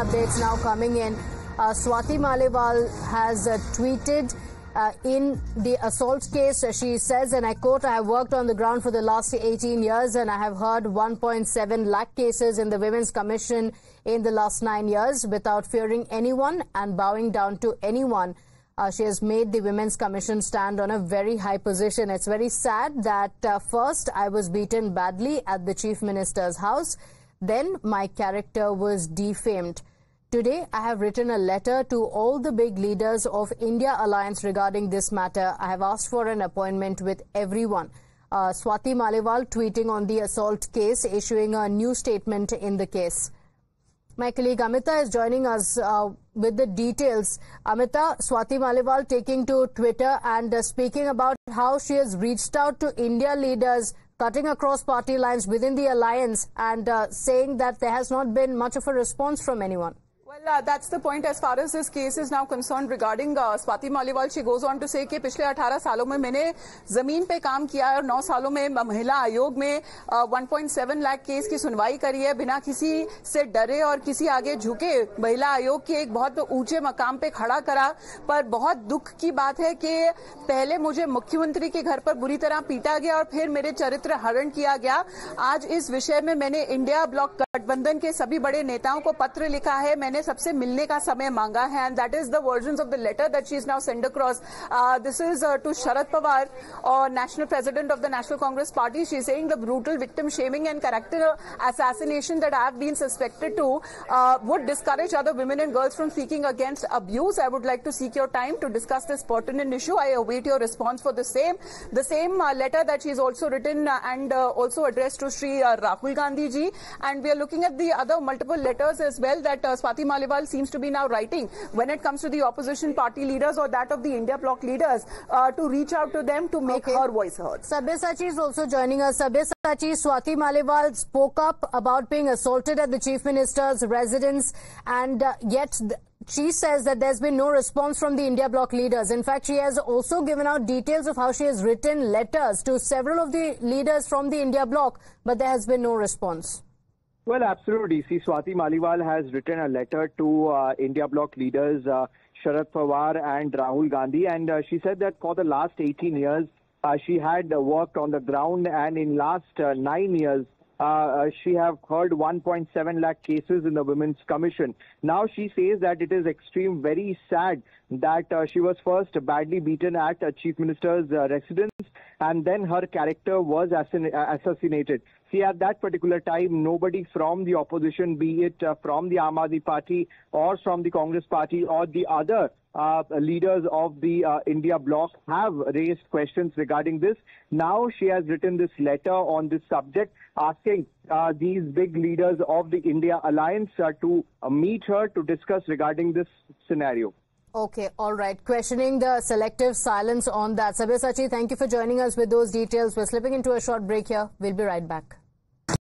updates now coming in. Swati Maliwal has tweeted in the assault case. She says, and I quote, "I have worked on the ground for the last 18 years and I have heard 1.7 lakh cases in the Women's Commission in the last 9 years without fearing anyone and bowing down to anyone." She has made the Women's Commission stand on a very high position. It's very sad that first I was beaten badly at the Chief Minister's house, then my character was defamed. Today, I have written a letter to all the big leaders of India Alliance regarding this matter. I have asked for an appointment with everyone. Swati Maliwal tweeting on the assault case, issuing a new statement in the case. My colleague Amita is joining us with the details. Amita, Swati Maliwal taking to Twitter and speaking about how she has reached out to India leaders, cutting across party lines within the alliance, and saying that there has not been much of a response from anyone. Well, that's the point as far as this case is now concerned regarding Swati Maliwal. She goes on to say कि पिछले 18 सालों में मैंने जमीन पे काम किया है और 9 सालों में महिला आयोग में 1.7 लाख केस की सुनवाई करी है बिना किसी से डरे और किसी आगे झुके। महिला आयोग के एक बहुत ऊंचे मकाम पे खड़ा करा। पर बहुत दुख की बात है कि पहले मुझे मुख्यमंत्री के घर पर बुरी तरह पीटा गया और फिर मेरे चरित्र हरण किया गया। आज इस विषय में मैंने इंडिया ब्लॉक गठबंधन के सभी बड़े नेताओं को पत्र लिखा है। मैंने सबसे मिलने का समय मांगा है and that is the versions of the letter that she is now send across. This is to Sharad Pawar और national president of the national congress party. She is saying the brutal victim shaming and character assassination that I have been suspected to would discourage other women and girls from speaking against abuse. I would like to seek your time to discuss this pertinent issue. I await your response for the same. The same letter that she has also written and also addressed to Shri Rahul Gandhi ji. And we are looking at the other multiple letters as well that Swati Maliwal seems to be now writing when it comes to the opposition party leaders or that of the India bloc leaders to reach out to them to make her voice heard. Sabyasachi is also joining us. Sabyasachi, Swati Maliwal spoke up about being assaulted at the Chief Minister's residence, and yet she says that there's been no response from the India bloc leaders. In fact, she has also given out details of how she has written letters to several of the leaders from the India bloc, but there has been no response. Well, absolutely. See, Swati Maliwal has written a letter to India bloc leaders Sharad Pawar and Rahul Gandhi, and she said that for the last 18 years, she had worked on the ground, and in last 9 years, she have heard 1.7 lakh cases in the Women's Commission. Now she says that it is very sad that she was first badly beaten at Chief Minister's residence, and then her character was assassinated. See, at that particular time, nobody from the opposition, be it from the Aam Aadmi Party or from the Congress Party or the other leaders of the India bloc have raised questions regarding this. Now she has written this letter on this subject, asking these big leaders of the India Alliance to meet her to discuss regarding this scenario. Okay, all right. Questioning the selective silence on that. Sabyasachi, thank you for joining us with those details. We're slipping into a short break here. We'll be right back.